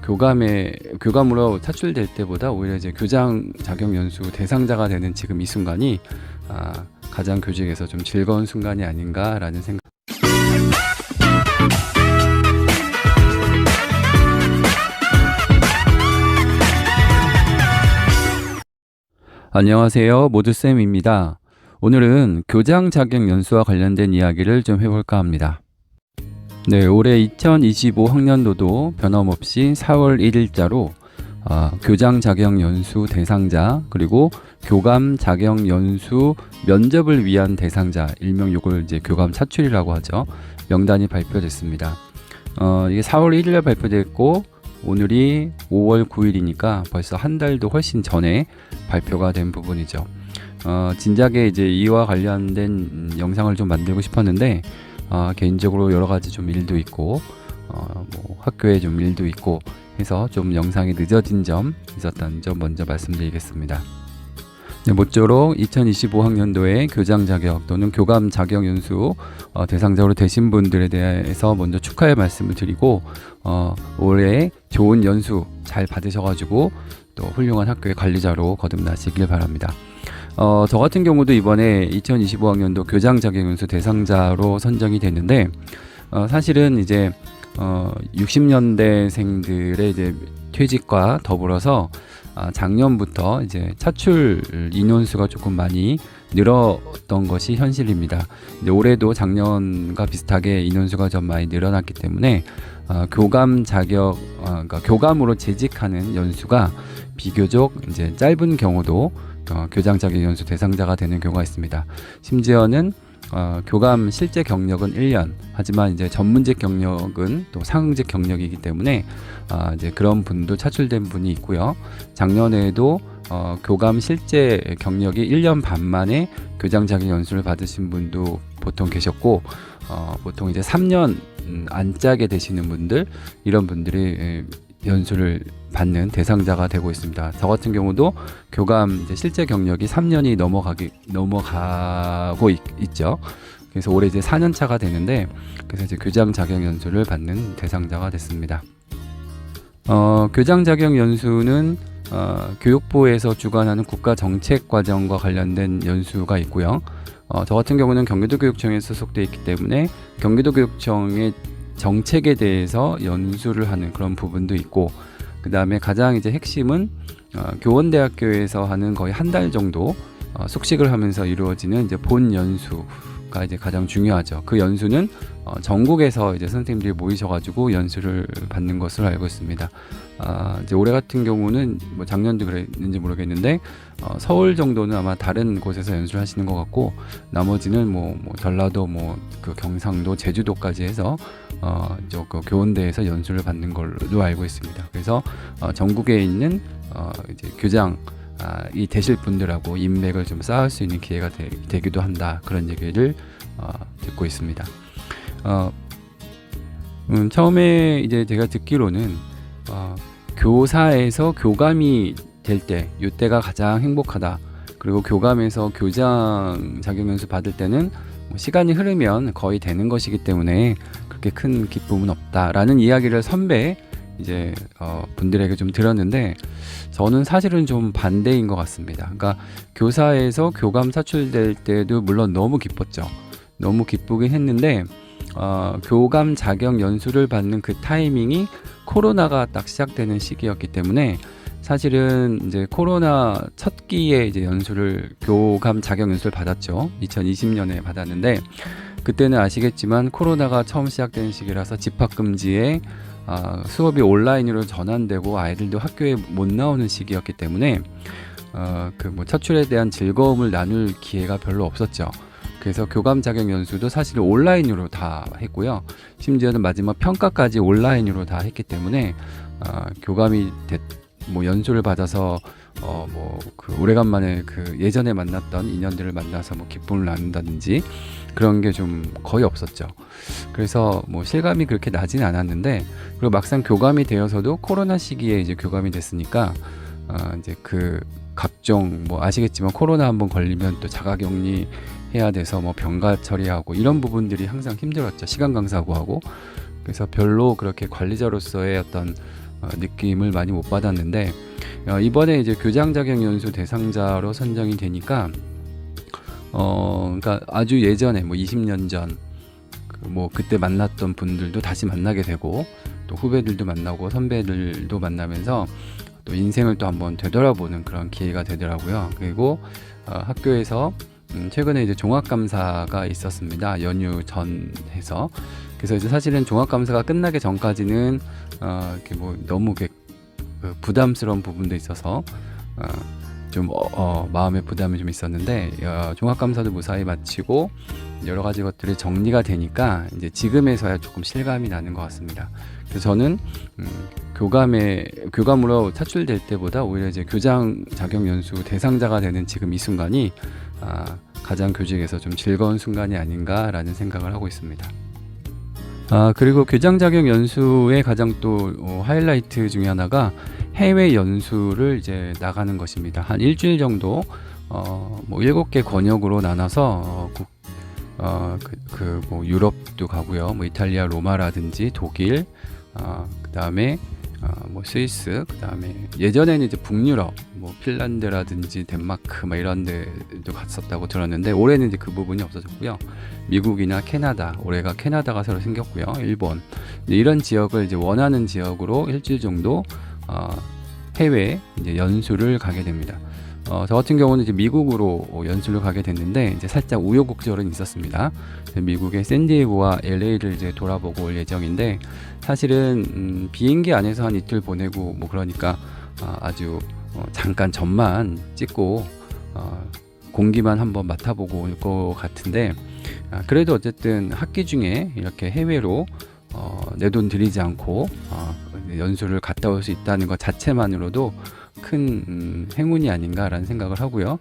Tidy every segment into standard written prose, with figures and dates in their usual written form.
교감으로 차출될 때보다 오히려 이제 교장 자격 연수 대상자가 되는 지금 이 순간이 가장 교직에서 좀 즐거운 순간이 아닌가라는 생각. 안녕하세요, 모두쌤입니다. 오늘은 교장 자격 연수와 관련된 이야기를 좀 해볼까 합니다. 네, 올해 2025 학년도도 변함없이 4월 1일자로 교장 자격 연수 대상자 그리고 교감 자격 연수 면접을 위한 대상자, 일명 요걸 이제 교감 차출이라고 하죠. 명단이 발표됐습니다. 이게 4월 1일에 발표됐고 오늘이 5월 9일이니까 벌써 한 달도 훨씬 전에 발표가 된 부분이죠. 진작에 이제 이와 관련된 영상을 좀 만들고 싶었는데 개인적으로 여러 가지 좀 일도 있고 뭐 학교에 좀 일도 있고 해서 좀 영상이 늦어진 점 있었다는 점 먼저 말씀드리겠습니다. 네, 모쪼록 2025학년도에 교장 자격 또는 교감 자격 연수 대상자로 되신 분들에 대해서 먼저 축하의 말씀을 드리고 올해 좋은 연수 잘 받으셔가지고 또 훌륭한 학교의 관리자로 거듭나시길 바랍니다. 저 같은 경우도 이번에 2025학년도 교장 자격 연수 대상자로 선정이 됐는데 사실은 이제 60년대생들의 이제 퇴직과 더불어서 작년부터 이제 차출 인원수가 조금 많이 늘었던 것이 현실입니다. 이제 올해도 작년과 비슷하게 인원수가 좀 많이 늘어났기 때문에 교감 자격, 그러니까 교감으로 재직하는 연수가 비교적 이제 짧은 경우도 교장 자격 연수 대상자가 되는 경우가 있습니다. 심지어는 교감 실제 경력은 1년, 하지만 이제 전문직 경력은 또 상응직 경력이기 때문에 이제 그런 분도 차출된 분이 있고요. 작년에도 교감 실제 경력이 1년 반 만에 교장 자격 연수를 받으신 분도 보통 계셨고 보통 이제 3년 안짝에 되시는 분들, 이런 분들이 연수를 받는 대상자가 되고 있습니다. 저 같은 경우도 교감 이제 실제 경력이 3년이 넘어가고 있죠. 그래서 올해 이제 4년 차가 되는데, 그래서 이제 교장 자격 연수를 받는 대상자가 됐습니다. 교장 자격 연수는 교육부에서 주관하는 국가 정책 과정과 관련된 연수가 있고요. 저 같은 경우는 경기도교육청에 소속되어 있기 때문에 경기도교육청의 정책에 대해서 연수를 하는 그런 부분도 있고, 그 다음에 가장 이제 핵심은 교원대학교에서 하는 거의 한 달 정도 숙식을 하면서 이루어지는 이제 본 연수가 이제 가장 중요하죠. 그 연수는 전국에서 이제 선생님들이 모이셔가지고 연수를 받는 것으로 알고 있습니다. 이제 올해 같은 경우는 뭐 작년도 그랬는지 모르겠는데 서울 정도는 아마 다른 곳에서 연수를 하시는 것 같고, 나머지는 뭐 전라도, 그 경상도, 제주도까지 해서 그 교원대에서 연수를 받는 걸로 알고 있습니다. 그래서 전국에 있는 이제 교장 이 되실 분들하고 인맥을 좀 쌓을 수 있는 기회가 되기도 한다, 그런 얘기를 듣고 있습니다. 처음에 이제 제가 듣기로는 교사에서 교감이 될 때, 이때가 가장 행복하다. 그리고 교감에서 교장 자격 연수 받을 때는 시간이 흐르면 거의 되는 것이기 때문에 그렇게 큰 기쁨은 없다라는 이야기를 선배 이제 분들에게 좀 들었는데, 저는 사실은 좀 반대인 것 같습니다. 그러니까 교사에서 교감 차출될 때도 물론 너무 기뻤죠. 너무 기쁘긴 했는데 교감 자격 연수를 받는 그 타이밍이 코로나가 딱 시작되는 시기였기 때문에, 사실은 이제 코로나 첫 기에 이제 교감 자격 연수를 받았죠. 2020년에 받았는데, 그때는 아시겠지만 코로나가 처음 시작되는 시기라서 집합금지에 수업이 온라인으로 전환되고 아이들도 학교에 못 나오는 시기였기 때문에 차출에 대한 즐거움을 나눌 기회가 별로 없었죠. 그래서 교감 자격 연수도 사실 온라인으로 다 했고요. 심지어는 마지막 평가까지 온라인으로 다 했기 때문에 교감이 연수를 받아서 오래간만에 그 예전에 만났던 인연들을 만나서 기쁨을 나눈다든지 그런 게 좀 거의 없었죠. 그래서 실감이 그렇게 나진 않았는데, 그리고 막상 교감이 되어서도 코로나 시기에 이제 교감이 됐으니까 이제 그 각종 아시겠지만 코로나 한번 걸리면 또 자가격리 해야 돼서 병가 처리하고 이런 부분들이 항상 힘들었죠. 시간 강사하고 하고. 그래서 별로 그렇게 관리자로서의 어떤 느낌을 많이 못 받았는데 이번에 이제 교장 자격 연수 대상자로 선정이 되니까 그러니까 아주 예전에 뭐 20년 전 뭐 그때 만났던 분들도 다시 만나게 되고 또 후배들도 만나고 선배들도 만나면서 또 인생을 또 한번 되돌아보는 그런 기회가 되더라고요. 그리고 학교에서 최근에 이제 종합감사가 있었습니다. 연휴 전해서. 그래서 이제 사실은 종합감사가 끝나기 전까지는 이렇게 뭐 너무 부담스러운 부분도 있어서 좀 마음의 부담이 좀 있었는데 종합감사도 무사히 마치고 여러 가지 것들이 정리가 되니까 이제 지금에서야 조금 실감이 나는 것 같습니다. 그래서 저는 교감으로 차출될 때보다 오히려 이제 교장 자격 연수 대상자가 되는 지금 이 순간이 가장 교직에서 좀 즐거운 순간이 아닌가라는 생각을 하고 있습니다. 그리고 교장 자격 연수의 가장 또 하이라이트 중에 하나가 해외 연수를 이제 나가는 것입니다. 한 일주일 정도 뭐 7개 권역으로 나눠서 뭐 유럽도 가고요. 뭐 이탈리아 로마라든지 독일, 그다음에 뭐 스위스, 그다음에 예전에는 이제 북유럽, 뭐 핀란드라든지 덴마크 막 이런 데도 갔었다고 들었는데 올해는 이제 그 부분이 없어졌고요. 미국이나 캐나다, 올해가 캐나다가 새로 생겼고요. 일본 이런 지역을 이제 원하는 지역으로 일주일 정도 해외 이제 연수를 가게 됩니다. 저 같은 경우는 이제 미국으로 연수를 가게 됐는데 이제 살짝 우여곡절은 있었습니다. 미국의 샌디에고와 LA를 이제 돌아보고 올 예정인데 사실은 비행기 안에서 한 이틀 보내고 뭐 그러니까 아주 잠깐 점만 찍고 공기만 한번 맡아보고 올 것 같은데 그래도 어쨌든 학기 중에 이렇게 해외로 내 돈 들이지 않고 연수를 갔다 올 수 있다는 것 자체만으로도 큰 행운이 아닌가라는 생각을 하고요.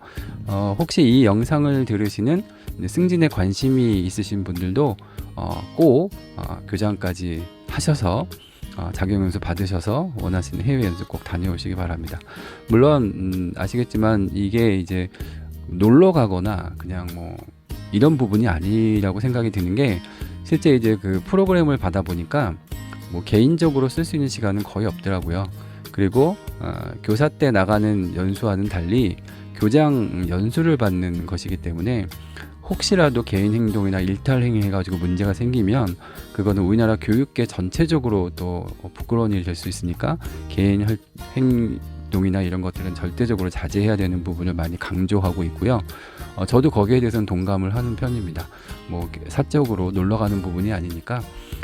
혹시 이 영상을 들으시는 승진에 관심이 있으신 분들도 꼭 교장까지 하셔서 자격연수 받으셔서 원하시는 해외 연수 꼭 다녀오시기 바랍니다. 물론 아시겠지만 이게 이제 놀러 가거나 그냥 뭐 이런 부분이 아니라고 생각이 드는 게 실제 이제 그 프로그램을 받아 보니까 뭐 개인적으로 쓸 수 있는 시간은 거의 없더라고요. 그리고 교사 때 나가는 연수와는 달리 교장 연수를 받는 것이기 때문에 혹시라도 개인 행동이나 일탈 행위 해가지고 문제가 생기면 그거는 우리나라 교육계 전체적으로 또 부끄러운 일이 될 수 있으니까 개인 행동이나 이런 것들은 절대적으로 자제해야 되는 부분을 많이 강조하고 있고요. 저도 거기에 대해서는 동감을 하는 편입니다. 뭐 사적으로 놀러 가는 부분이 아니니까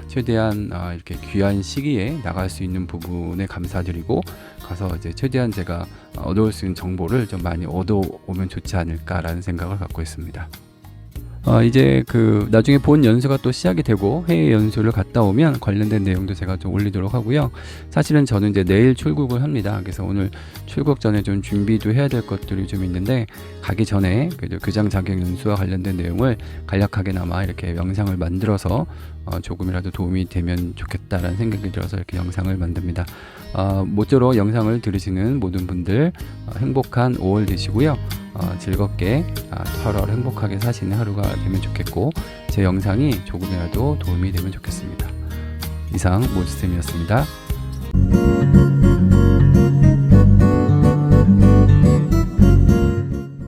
최대한 이렇게 귀한 시기에 나갈 수 있는 부분에 감사드리고 가서 이제 최대한 제가 얻어올 수 있는 정보를 좀 많이 얻어오면 좋지 않을까라는 생각을 갖고 있습니다. 이제 나중에 본 연수가 또 시작이 되고 해외 연수를 갔다 오면 관련된 내용도 제가 좀 올리도록 하고요. 사실은 저는 이제 내일 출국을 합니다. 그래서 오늘 출국 전에 좀 준비도 해야 될 것들이 좀 있는데 가기 전에 교장 자격 연수와 관련된 내용을 간략하게나마 이렇게 영상을 만들어서 조금이라도 도움이 되면 좋겠다라는 생각이 들어서 이렇게 영상을 만듭니다. 모쪼록 영상을 들으시는 모든 분들 행복한 5월 되시고요. 즐겁게 8월 행복하게 사시는 하루가 되면 좋겠고 제 영상이 조금이라도 도움이 되면 좋겠습니다. 이상 모지쌤이었습니다.